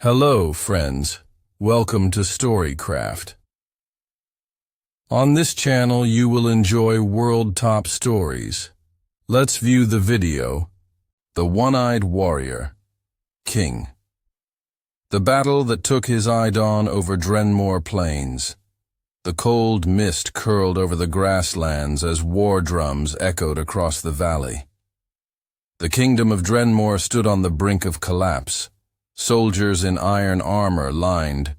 Hello, friends. Welcome to Storycraft. On this channel, you will enjoy world top stories. Let's view the video. The One-Eyed Warrior, King. The battle that took his Eidon over Drenmore Plains. The cold mist curled over the grasslands as war drums echoed across the valley. The kingdom of Drenmore stood on the brink of collapse. Soldiers in iron armor lined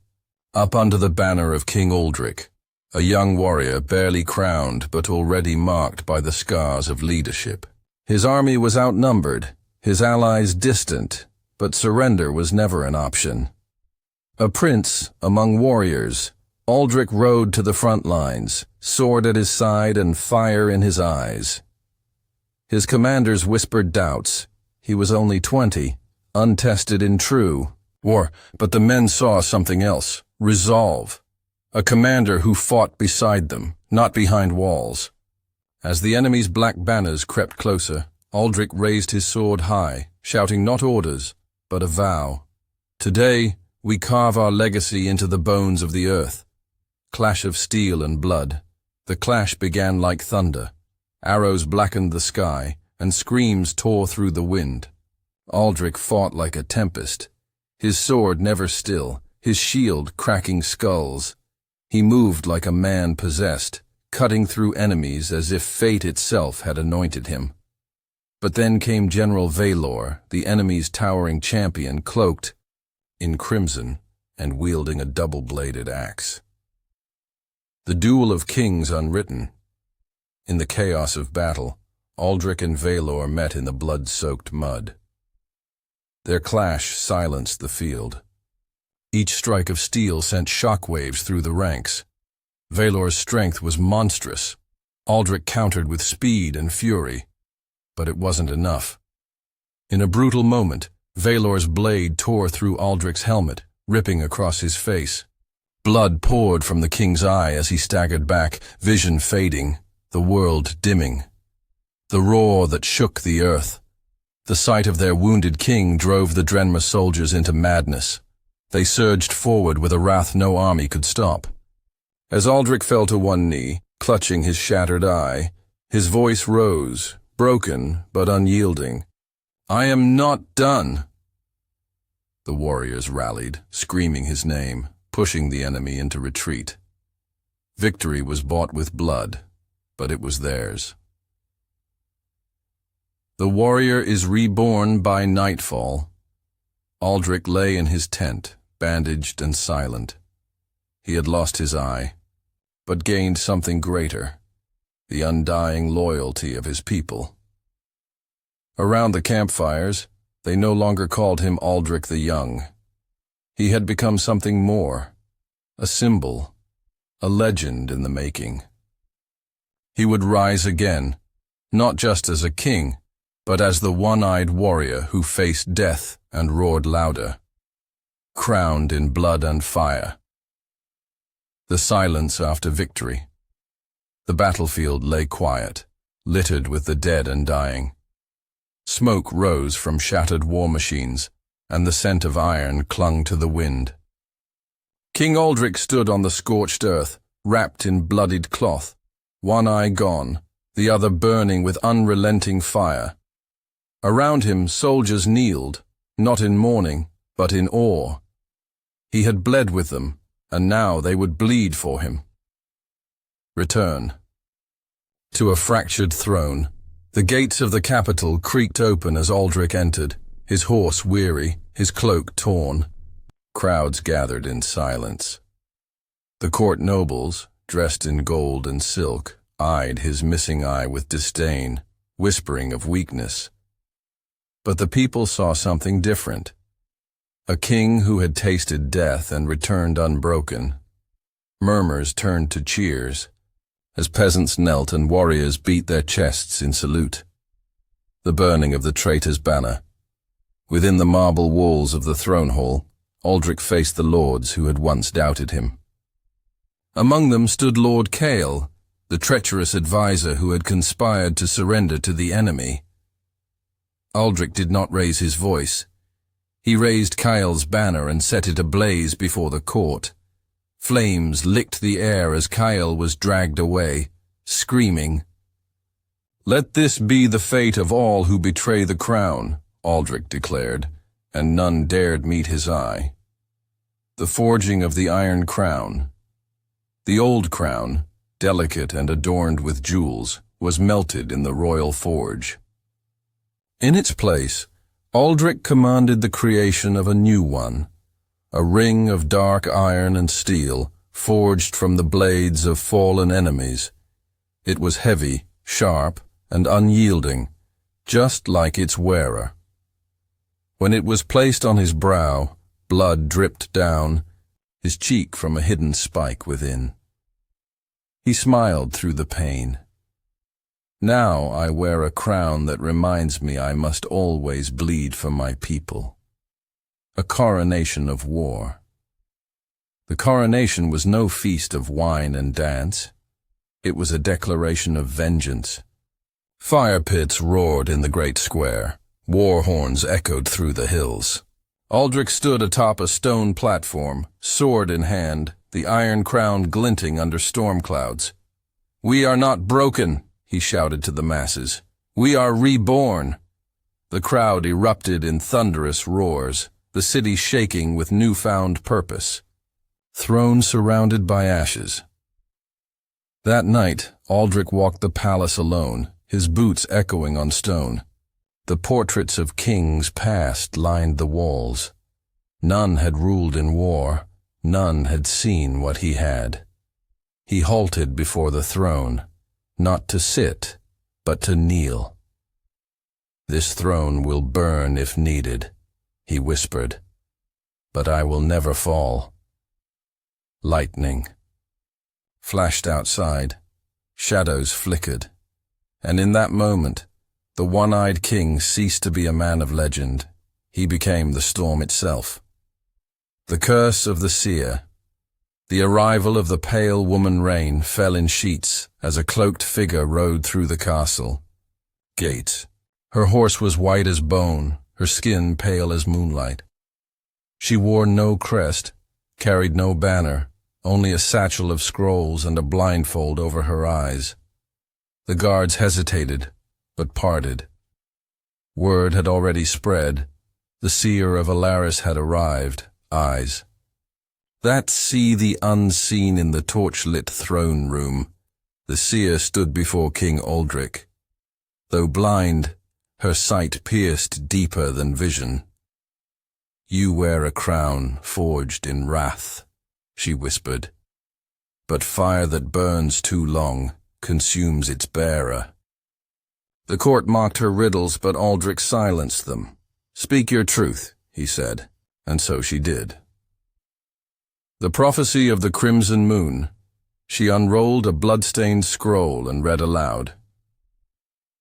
up under the banner of King Aldrich, a young warrior barely crowned but already marked by the scars of leadership. His army was outnumbered, his allies distant, but surrender was never an option. A prince among warriors, Aldrich rode to the front lines, sword at his side and fire in his eyes. His commanders whispered doubts. He was only 20. Untested in true war, but the men saw something else, resolve. A commander who fought beside them, not behind walls. As the enemy's black banners crept closer, Aldrich raised his sword high, shouting not orders, but a vow. Today, we carve our legacy into the bones of the earth. Clash of steel and blood. The clash began like thunder. Arrows blackened the sky, and screams tore through the wind. Aldrich fought like a tempest, his sword never still, his shield cracking skulls. He moved like a man possessed, cutting through enemies as if fate itself had anointed him. But then came General Valor, the enemy's towering champion, cloaked in crimson and wielding a double-bladed axe. The duel of kings unwritten. In the chaos of battle, Aldrich and Valor met in the blood-soaked mud. Their clash silenced the field. Each strike of steel sent shockwaves through the ranks. Valor's strength was monstrous. Aldrich countered with speed and fury, but it wasn't enough. In a brutal moment, Valor's blade tore through Aldrich's helmet, ripping across his face. Blood poured from the king's eye as he staggered back, vision fading, the world dimming. The roar that shook the earth. The sight of their wounded king drove the Drenmore soldiers into madness. They surged forward with a wrath no army could stop. As Aldrich fell to one knee, clutching his shattered eye, his voice rose, broken but unyielding. "I am not done." The warriors rallied, screaming his name, pushing the enemy into retreat. Victory was bought with blood, but it was theirs. The warrior is reborn by nightfall. Aldrich lay in his tent, bandaged and silent. He had lost his eye, but gained something greater, the undying loyalty of his people. Around the campfires, they no longer called him Aldrich the Young. He had become something more, a symbol, a legend in the making. He would rise again, not just as a king, but as the one-eyed warrior who faced death and roared louder, crowned in blood and fire. The silence after victory. The battlefield lay quiet, littered with the dead and dying. Smoke rose from shattered war machines, and the scent of iron clung to the wind. King Aldrich stood on the scorched earth, wrapped in bloodied cloth, one eye gone, the other burning with unrelenting fire. Around him, soldiers kneeled, not in mourning, but in awe. He had bled with them, and now they would bleed for him. Return. To a fractured throne, the gates of the capital creaked open as Aldrich entered, his horse weary, his cloak torn. Crowds gathered in silence. The court nobles, dressed in gold and silk, eyed his missing eye with disdain, whispering of weakness. But the people saw something different. A king who had tasted death and returned unbroken. Murmurs turned to cheers, as peasants knelt and warriors beat their chests in salute. The burning of the traitor's banner. Within the marble walls of the throne hall, Aldrich faced the lords who had once doubted him. Among them stood Lord Cale, the treacherous advisor who had conspired to surrender to the enemy. Aldrich did not raise his voice. He raised Kyle's banner and set it ablaze before the court. Flames licked the air as Kyle was dragged away, screaming. "Let this be the fate of all who betray the crown," Aldrich declared, and none dared meet his eye. The forging of the Iron Crown. The old crown, delicate and adorned with jewels, was melted in the royal forge. In its place, Aldrich commanded the creation of a new one, a ring of dark iron and steel, forged from the blades of fallen enemies. It was heavy, sharp, and unyielding, just like its wearer. When it was placed on his brow, blood dripped down, his cheek from a hidden spike within. He smiled through the pain. "Now I wear a crown that reminds me I must always bleed for my people." A coronation of war. The coronation was no feast of wine and dance. It was a declaration of vengeance. Fire pits roared in the great square. War horns echoed through the hills. Aldrich stood atop a stone platform, sword in hand, the iron crown glinting under storm clouds. "We are not broken," he shouted to the masses. "We are reborn." The crowd erupted in thunderous roars, the city shaking with newfound purpose. Throne surrounded by ashes. That night, Aldrich walked the palace alone, his boots echoing on stone. The portraits of kings past lined the walls. None had ruled in war, none had seen what he had. He halted before the throne, not to sit, but to kneel. "This throne will burn if needed," he whispered, "but I will never fall." Lightning flashed outside, shadows flickered, and in that moment, the one-eyed king ceased to be a man of legend. He became the storm itself. The curse of the seer. The arrival of the pale woman Rain fell in sheets as a cloaked figure rode through the castle gates. Her horse was white as bone, her skin pale as moonlight. She wore no crest, carried no banner, only a satchel of scrolls and a blindfold over her eyes. The guards hesitated, but parted. Word had already spread. The seer of Alaris had arrived, eyes. That see the unseen in the torch-lit throne room. The seer stood before King Aldrich. Though blind, her sight pierced deeper than vision. "You wear a crown forged in wrath," she whispered. "But fire that burns too long consumes its bearer." The court mocked her riddles, but Aldrich silenced them. "Speak your truth," he said, and so she did. The prophecy of the crimson moon. She unrolled a blood-stained scroll and read aloud.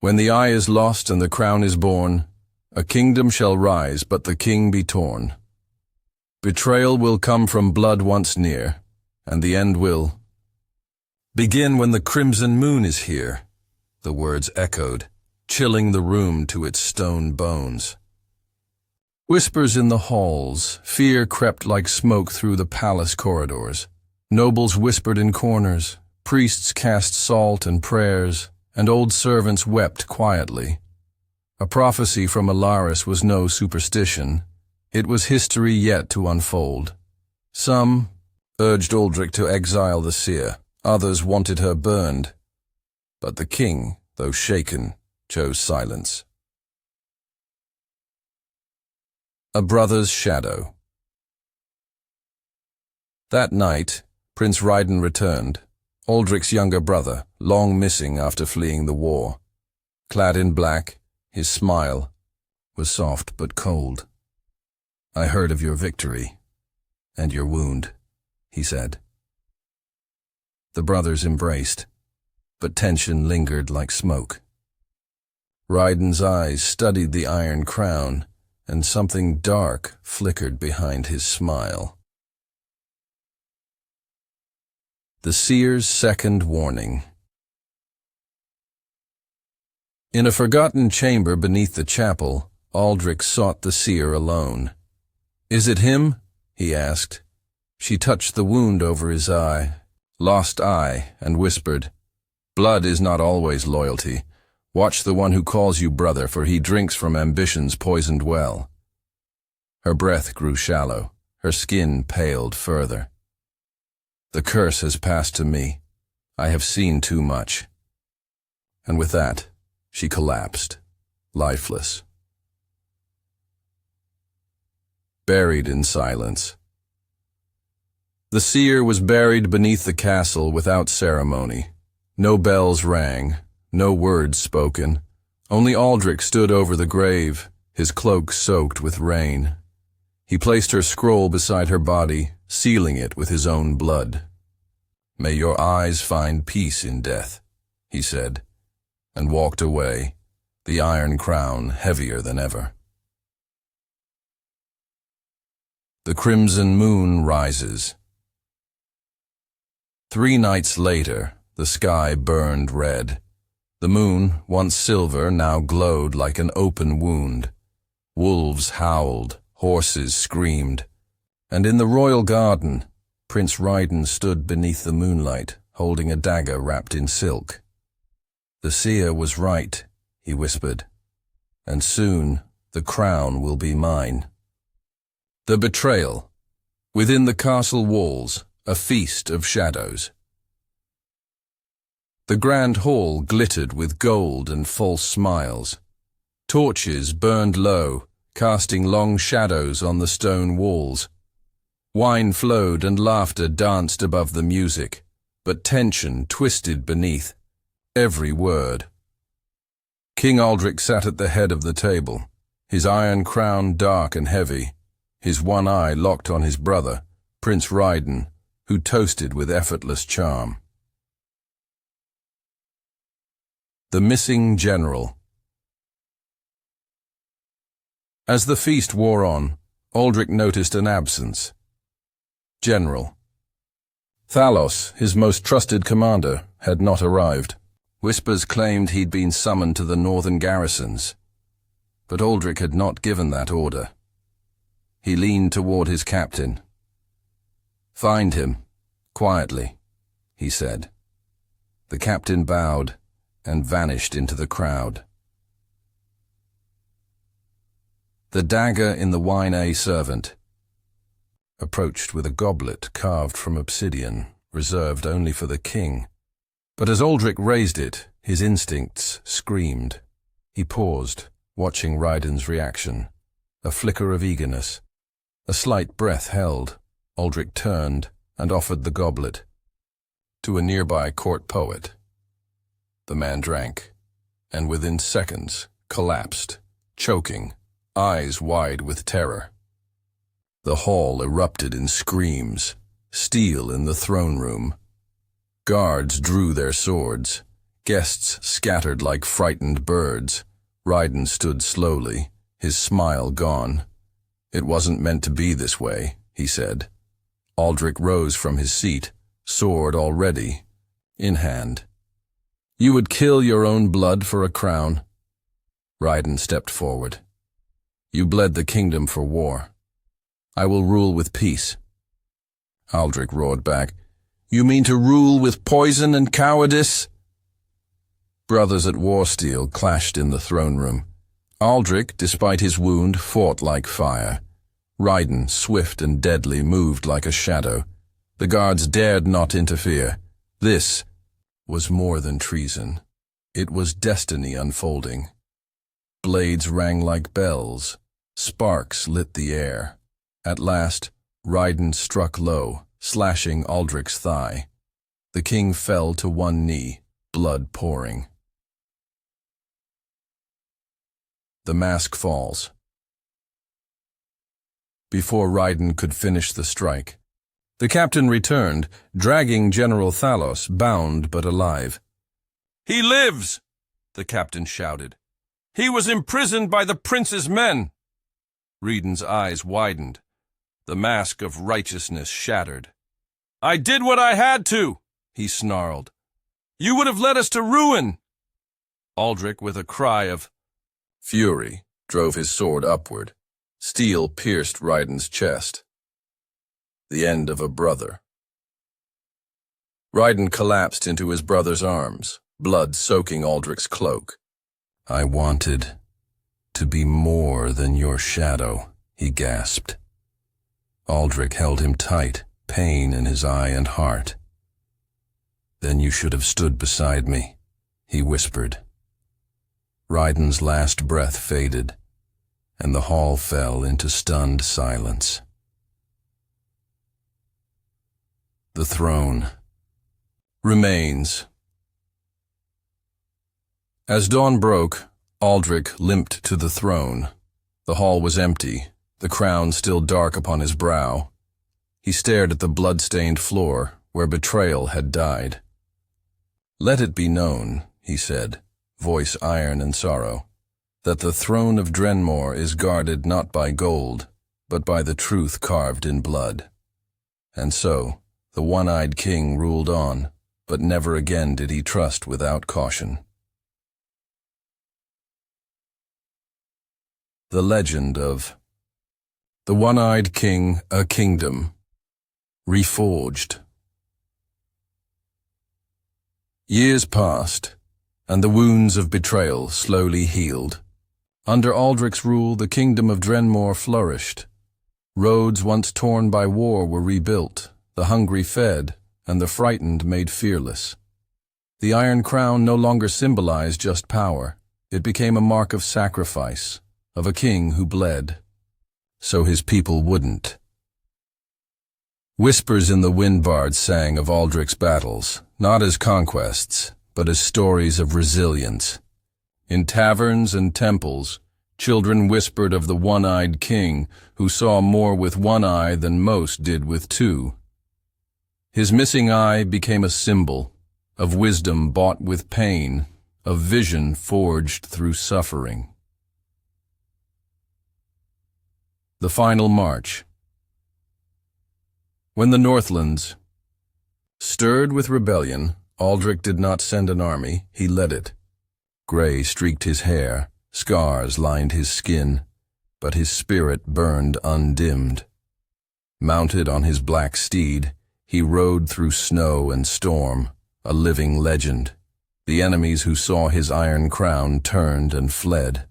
"When the eye is lost and the crown is born, a kingdom shall rise, but the king be torn. Betrayal will come from blood once near, and the end will begin when the crimson moon is here." The words echoed, chilling the room to its stone bones. Whispers in the halls, fear crept like smoke through the palace corridors. Nobles whispered in corners, priests cast salt and prayers, and old servants wept quietly. A prophecy from Alaris was no superstition. It was history yet to unfold. Some urged Aldrich to exile the seer, others wanted her burned. But the king, though shaken, chose silence. A brother's shadow. That night, Prince Raiden returned, Aldrich's younger brother, long missing after fleeing the war. Clad in black, his smile was soft but cold. "I heard of your victory, and your wound," he said. The brothers embraced, but tension lingered like smoke. Raiden's eyes studied the iron crown, and something dark flickered behind his smile. The seer's second warning. In a forgotten chamber beneath the chapel, Aldrich sought the seer alone. "Is it him?" he asked. She touched the wound over his lost eye, and whispered, "Blood is not always loyalty. Watch the one who calls you brother, for he drinks from ambition's poisoned well." Her breath grew shallow, her skin paled further. "The curse has passed to me. I have seen too much." And with that, she collapsed, lifeless. Buried in silence. The seer was buried beneath the castle without ceremony. No bells rang, no words spoken. Only Aldrich stood over the grave, his cloak soaked with rain. He placed her scroll beside her body, sealing it with his own blood. "May your eyes find peace in death," he said, and walked away, the iron crown heavier than ever. The crimson moon rises. 3 nights later, the sky burned red. The moon, once silver, now glowed like an open wound. Wolves howled, horses screamed, and in the royal garden, Prince Riden stood beneath the moonlight, holding a dagger wrapped in silk. "The seer was right," he whispered, "and soon the crown will be mine." The betrayal. Within the castle walls, a feast of shadows. The grand hall glittered with gold and false smiles. Torches burned low, casting long shadows on the stone walls. Wine flowed and laughter danced above the music, but tension twisted beneath every word. King Aldrich sat at the head of the table, his iron crown dark and heavy, his one eye locked on his brother, Prince Riden, who toasted with effortless charm. The missing general. As the feast wore on, Aldrich noticed an absence. General. Thalos, his most trusted commander, had not arrived. Whispers claimed he'd been summoned to the northern garrisons, but Aldrich had not given that order. He leaned toward his captain. "Find him, quietly," he said. The captain bowed and vanished into the crowd. The dagger in the wine servant approached with a goblet carved from obsidian, reserved only for the king. But as Aldrich raised it, his instincts screamed. He paused, watching Ryden's reaction. A flicker of eagerness. A slight breath held. Aldrich turned and offered the goblet to a nearby court poet. The man drank, and within seconds collapsed, choking, eyes wide with terror. The hall erupted in screams, steel in the throne room. Guards drew their swords. Guests scattered like frightened birds. Ryden stood slowly, his smile gone. "It wasn't meant to be this way," he said. Aldrich rose from his seat, sword already in hand. "You would kill your own blood for a crown?" Ryden stepped forward. "You bled the kingdom for war. I will rule with peace." Aldrich roared back, "You mean to rule with poison and cowardice?" Brothers at war steel clashed in the throne room. Aldrich, despite his wound, fought like fire. Ryden, swift and deadly, moved like a shadow. The guards dared not interfere. This was more than treason. It was destiny unfolding. Blades rang like bells. Sparks lit the air. At last, Ryden struck low, slashing Aldrich's thigh. The king fell to one knee, blood pouring. The mask falls. Before Ryden could finish the strike, the captain returned, dragging General Thalos, bound but alive. "He lives!" the captain shouted. "He was imprisoned by the prince's men!" Ryden's eyes widened. The mask of righteousness shattered. "I did what I had to," he snarled. "You would have led us to ruin." Aldrich, with a cry of fury, drove his sword upward, Steel pierced Raiden's chest. The end of a brother. Raiden collapsed into his brother's arms, blood soaking Aldrich's cloak. "I wanted to be more than your shadow," he gasped. Aldrich held him tight, pain in his eye and heart. "Then you should have stood beside me," he whispered. Raiden's last breath faded, and the hall fell into stunned silence. The throne remains. As dawn broke, Aldrich limped to the throne. The hall was empty, the crown still dark upon his brow. He stared at the blood-stained floor where betrayal had died. "Let it be known," he said, voice iron and sorrow, "that the throne of Drenmor is guarded not by gold, but by the truth carved in blood." And so, the one-eyed king ruled on, but never again did he trust without caution. The legend of the One-Eyed King, a Kingdom, reforged. Years passed, and the wounds of betrayal slowly healed. Under Aldrich's rule, the kingdom of Drenmor flourished. Roads once torn by war were rebuilt, the hungry fed, and the frightened made fearless. The Iron Crown no longer symbolized just power. It became a mark of sacrifice, of a king who bled, so his people wouldn't. Whispers in the Windbard sang of Aldrich's battles, not as conquests, but as stories of resilience. In taverns and temples, children whispered of the one-eyed king who saw more with one eye than most did with two. His missing eye became a symbol of wisdom bought with pain, of vision forged through suffering. The final march. When the Northlands stirred with rebellion, Aldrich did not send an army, he led it. Gray streaked his hair, scars lined his skin, but his spirit burned undimmed. Mounted on his black steed, he rode through snow and storm, a living legend. The enemies who saw his iron crown turned and fled.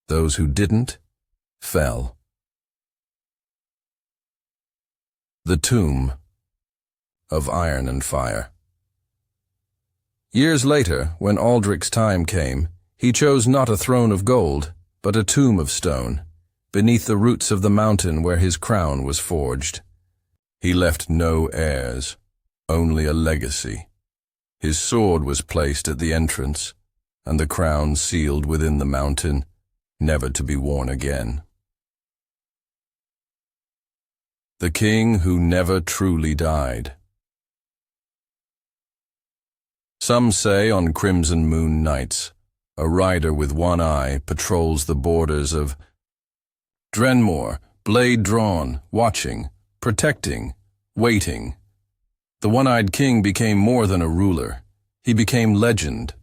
Those who didn't, fell. The tomb of iron and fire. Years later, when Aldrich's time came, he chose not a throne of gold, but a tomb of stone, beneath the roots of the mountain where his crown was forged. He left no heirs, only a legacy. His sword was placed at the entrance, and the crown sealed within the mountain, never to be worn again. The king who never truly died. Some say on crimson moon nights, a rider with one eye patrols the borders of Drenmor, blade drawn, watching, protecting, waiting. The one-eyed king became more than a ruler. He became legend,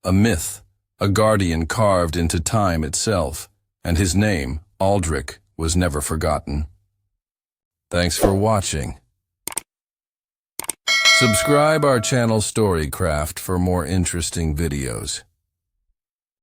a myth, a guardian carved into time itself, and his name, Aldrich, was never forgotten. Thanks for watching. Subscribe our channel Storycraft for more interesting videos.